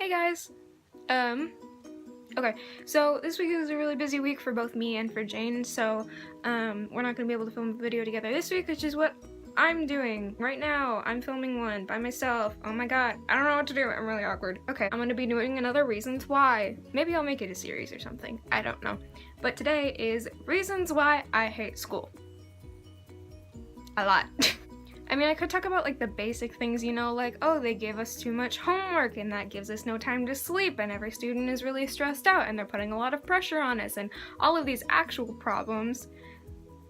Hey guys! Okay, so this week is a really busy week for both me and for Jane, so, we're not gonna be able to film a video together this week, which is what I'm doing right now. I'm filming one by myself. Oh my god, I don't know what to do. I'm really awkward. Okay, I'm gonna be doing another Reasons Why. Maybe I'll make it a series or something. I don't know. But today is Reasons Why I Hate School. A lot. I mean, I could talk about like the basic things, you know, like, oh, they gave us too much homework and that gives us no time to sleep and every student is really stressed out and they're putting a lot of pressure on us and all of these actual problems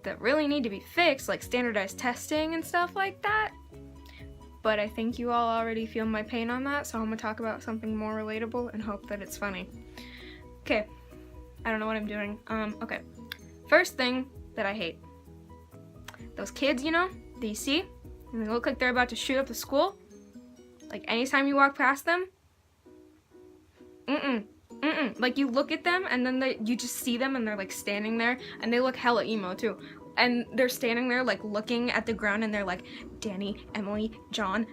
that really need to be fixed, like standardized testing and stuff like that. But I think you all already feel my pain on that, so I'm gonna talk about something more relatable and hope that it's funny. Okay, I don't know what I'm doing. Okay. First thing that I hate. Those kids, you know, that you see, and they look like they're about to shoot up the school. Like anytime you walk past them, like you look at them and then you just see them and they're like standing there and they look hella emo too. And they're standing there like looking at the ground and they're like, Danny, Emily, John,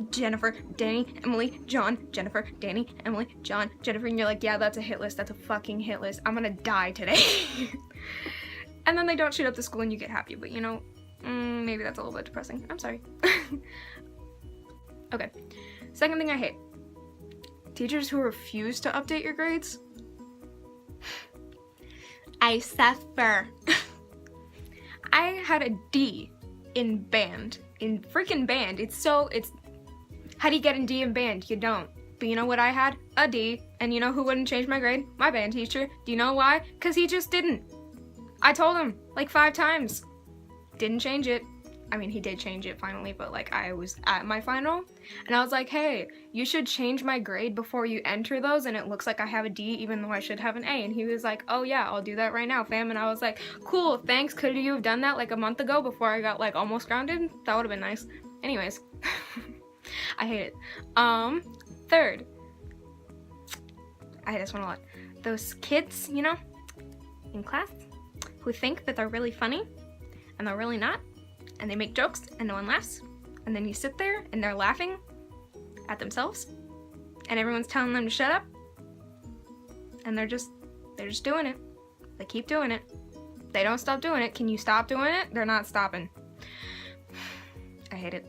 Jennifer, Danny, Emily, John, Jennifer, Danny, Emily, John, Jennifer, and you're like, yeah, that's a hit list. That's a fucking hit list. I'm gonna die today. And then they don't shoot up the school and you get happy, but you know, maybe that's a little bit depressing. I'm sorry. Okay. Second thing I hate. Teachers who refuse to update your grades. I suffer. I had a D in band. In freaking band. How do you get a D in band? You don't. But you know what I had? A D. And you know who wouldn't change my grade? My band teacher. Do you know why? 'Cause he just didn't. I told him like 5 times. Didn't change it. I mean, he did change it finally, but like I was at my final and I was like, hey, you should change my grade before you enter those and it looks like I have a D even though I should have an A. And he was like, oh yeah, I'll do that right now, fam. And I was like, cool, thanks. Could you have done that like a month ago before I got like almost grounded? That would have been nice. Anyways, I hate it. Third, I hate this one a lot. Those kids, you know, in class who think that they're really funny and they're really not, and they make jokes and no one laughs, and then you sit there and they're laughing at themselves and everyone's telling them to shut up and they're just doing it. They keep doing it. They don't stop doing it. Can you stop doing it? They're not stopping. I hate it.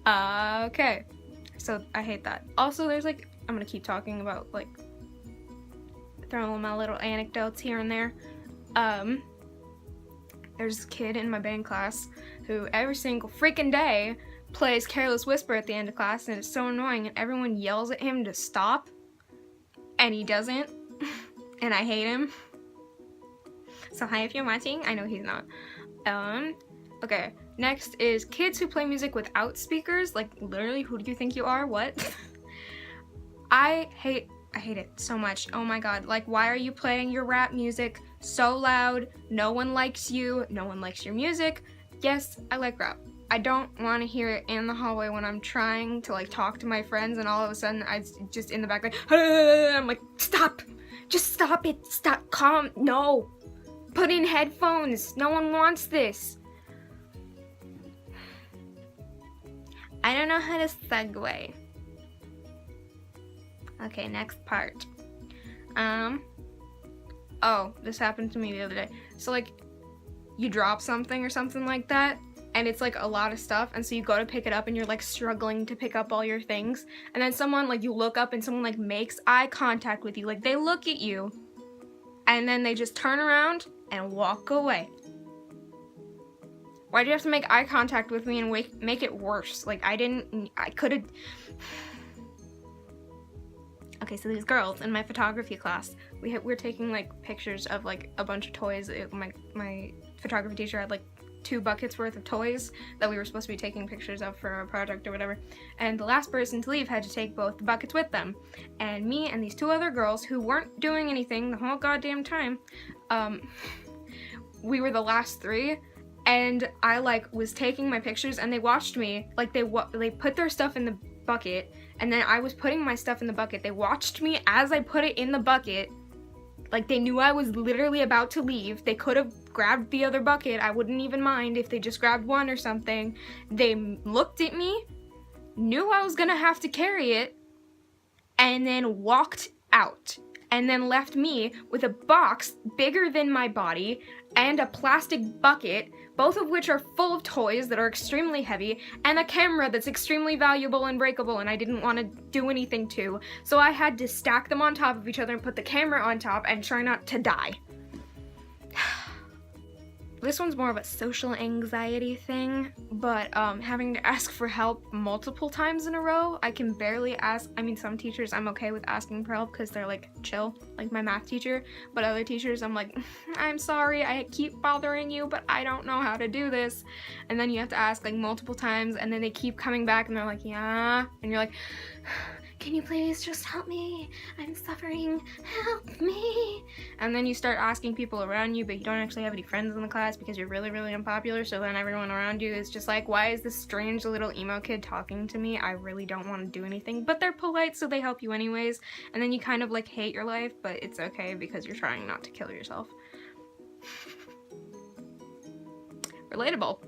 Okay, so I hate that. Also, there's like, I'm gonna keep talking about like throwing my little anecdotes here and there. There's a kid in my band class who every single freaking day plays Careless Whisper at the end of class and it's so annoying and everyone yells at him to stop and he doesn't and I hate him. So hi if you're watching. I know he's not. Okay, next is kids who play music without speakers. Like literally, who do you think you are? What? I hate it so much. Oh my god. Like, why are you playing your rap music so loud? No one likes you. No one likes your music. Yes, I like rap. I don't want to hear it in the hallway when I'm trying to like talk to my friends and all of a sudden I just in the back like, I'm like, stop. Just stop it. Stop. Calm. No. Put in headphones. No one wants this. I don't know how to segue. Okay, next part. Oh, this happened to me the other day. So like, you drop something or something like that, and it's like a lot of stuff, and so you go to pick it up and you're like struggling to pick up all your things, and then someone like, you look up and someone like makes eye contact with you, like they look at you, and then they just turn around and walk away. Why do you have to make eye contact with me and make it worse? Like I could've... Okay, so these girls in my photography class, we're taking like pictures of like a bunch of toys. My photography teacher had like 2 buckets worth of toys that we were supposed to be taking pictures of for a project or whatever. And the last person to leave had to take both the buckets with them. And me and these 2 other girls who weren't doing anything the whole goddamn time, we were the last 3. And I like was taking my pictures and they watched me, like they put their stuff in the bucket and then I was putting my stuff in the bucket. They watched me as I put it in the bucket. Like they knew I was literally about to leave. They could have grabbed the other bucket. I wouldn't even mind if they just grabbed one or something. They looked at me, knew I was gonna have to carry it, and then walked out, and then left me with a box bigger than my body and a plastic bucket, both of which are full of toys that are extremely heavy, and a camera that's extremely valuable and breakable, and I didn't want to do anything to, so I had to stack them on top of each other and put the camera on top and try not to die. This one's more of a social anxiety thing, but having to ask for help multiple times in a row, I can barely ask. I mean, some teachers I'm okay with asking for help because they're like chill, like my math teacher, but other teachers I'm like, I'm sorry, I keep bothering you, but I don't know how to do this. And then you have to ask like multiple times, and then they keep coming back and they're like, yeah, and you're like, can you please just help me? I'm suffering, help me. And then you start asking people around you, but you don't actually have any friends in the class because you're really, really unpopular, so then everyone around you is just like, why is this strange little emo kid talking to me? I really don't want to do anything, but they're polite, so they help you anyways. And then you kind of like hate your life, but it's okay because you're trying not to kill yourself. Relatable.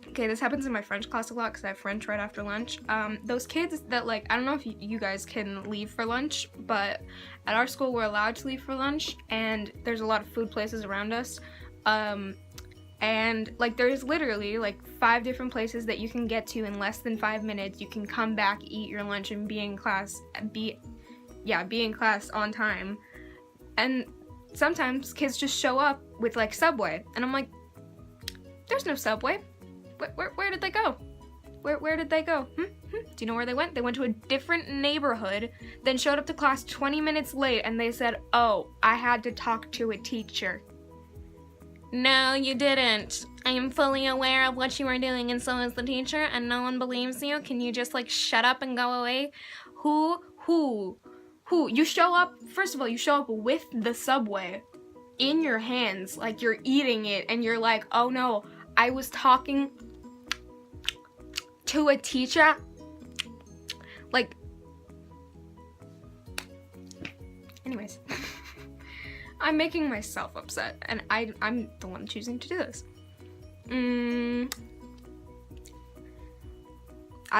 Okay, this happens in my French class a lot because I have French right after lunch. Those kids that like, I don't know if you guys can leave for lunch, but at our school we're allowed to leave for lunch, and there's a lot of food places around us. And like there's literally like 5 different places that you can get to in less than 5 minutes. You can come back, eat your lunch, and be in class, be in class on time. And sometimes kids just show up with like Subway, and I'm like, there's no Subway. Where did they go? Where did they go? Do you know where they went? They went to a different neighborhood, then showed up to class 20 minutes late, and they said, oh, I had to talk to a teacher. No, you didn't. I am fully aware of what you were doing, and so is the teacher, and no one believes you. Can you just like shut up and go away? Who? You show up, first of all, you show up with the Subway in your hands, like you're eating it, and you're like, oh no, I was talking to a teacher. Like, anyways, I'm making myself upset, and I'm the one choosing to do this. I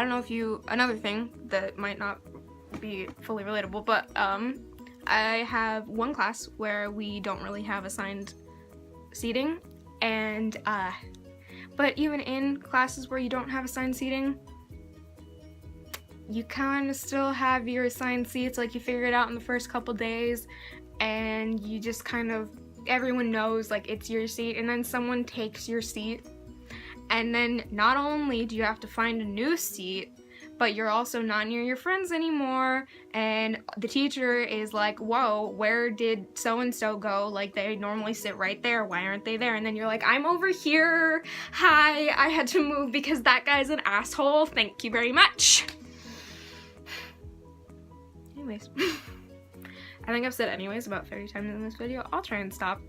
don't know if another thing that might not be fully relatable, but I have one class where we don't really have assigned seating, and but even in classes where you don't have assigned seating, you kind of still have your assigned seats. Like, you figure it out in the first couple days, and you just kind of, everyone knows like it's your seat, and then someone takes your seat, and then not only do you have to find a new seat, but you're also not near your friends anymore, and the teacher is like, whoa, where did so-and-so go? Like, they normally sit right there, why aren't they there? And then you're like, I'm over here, hi, I had to move because that guy's an asshole, thank you very much. Anyways, I think I've said anyways about 30 times in this video. I'll try and stop.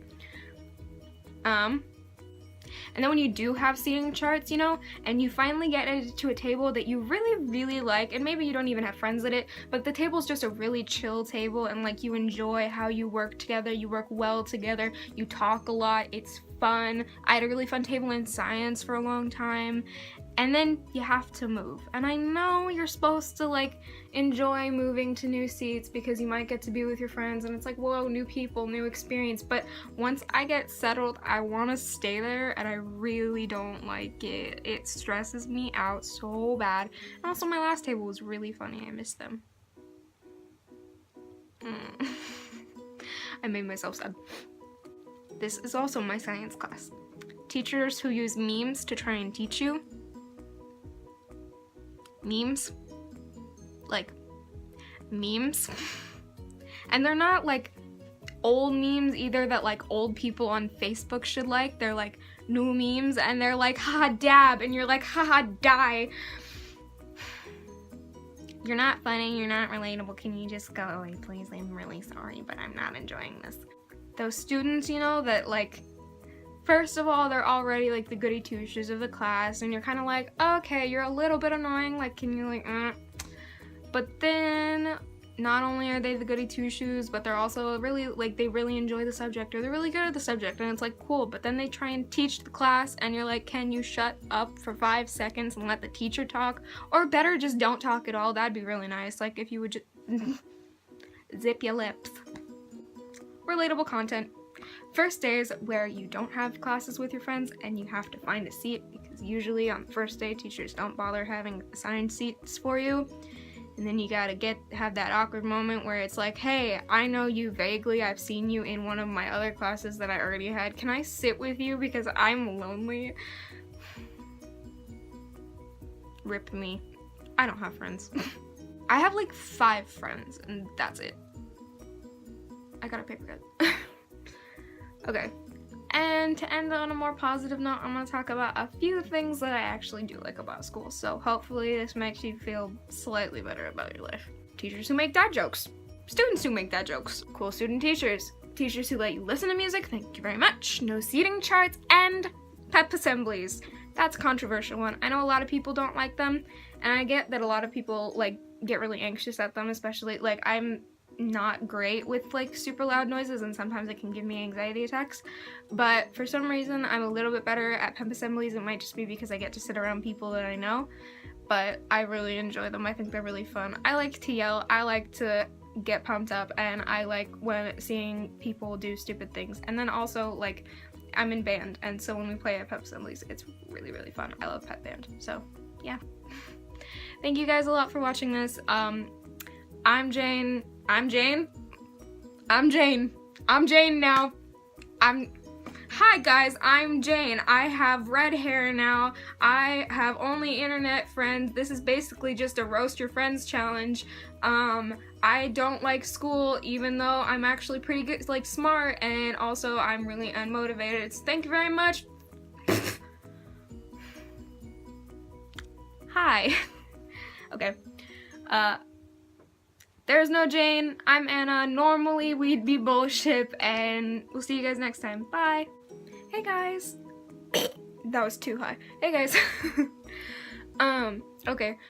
And then when you do have seating charts, you know, and you finally get to a table that you really, really like, and maybe you don't even have friends at it, but the table's just a really chill table, and like you enjoy how you work together, you work well together, you talk a lot, it's fun. I had a really fun table in science for a long time, and then you have to move. And I know you're supposed to like enjoy moving to new seats because you might get to be with your friends, and it's like, whoa, new people, new experience. But once I get settled, I want to stay there, and I really don't like it. It stresses me out so bad. And also, my last table was really funny. I miss them. I made myself sad. This is also my science class. Teachers who use memes to try and teach you. Memes. Like, memes. And they're not like old memes either that like old people on Facebook should like. They're like new memes, and they're like, haha, dab, and you're like, haha, die. You're not funny, you're not relatable, can you just go away, please? I'm really sorry, but I'm not enjoying this. Those students, you know, that like, first of all, they're already like the goody two-shoes of the class, and you're kind of like, okay, you're a little bit annoying, like, can you like, But then not only are they the goody two-shoes, but they're also really, like, they really enjoy the subject, or they're really good at the subject, and it's like, cool, but then they try and teach the class, and you're like, can you shut up for 5 seconds and let the teacher talk? Or better, just don't talk at all. That'd be really nice. Like, if you would just zip your lips. Relatable content. First days where you don't have classes with your friends and you have to find a seat, because usually on the first day, teachers don't bother having assigned seats for you. And then you gotta have that awkward moment where it's like, hey, I know you vaguely, I've seen you in one of my other classes that I already had. Can I sit with you because I'm lonely? Rip me. I don't have friends. I have like 5 friends and that's it. I got a paper cut. Okay. And to end on a more positive note, I'm going to talk about a few things that I actually do like about school. So hopefully this makes you feel slightly better about your life. Teachers who make dad jokes. Students who make dad jokes. Cool student teachers. Teachers who let you listen to music, thank you very much. No seating charts, and pep assemblies. That's a controversial one. I know a lot of people don't like them, and I get that a lot of people like get really anxious at them, especially like I'm not great with like super loud noises, and sometimes it can give me anxiety attacks, but for some reason I'm a little bit better at pep assemblies. It might just be because I get to sit around people that I know, but I really enjoy them. I think they're really fun. I like to yell, I like to get pumped up, and I like when seeing people do stupid things. And then also, like, I'm in band, and so when we play at pep assemblies, it's really, really fun. I love pep band, so yeah. Thank you guys a lot for watching this. I'm Jane now. Hi guys, I'm Jane. I have red hair now. I have only internet friends. This is basically just a roast your friends challenge. I don't like school, even though I'm actually pretty good, like smart, and also I'm really unmotivated. So thank you very much. Hi. Okay. There's no Jane, I'm Anna. Normally we'd be bullshit, and we'll see you guys next time. Bye. Hey guys. That was too high. Hey guys. Okay.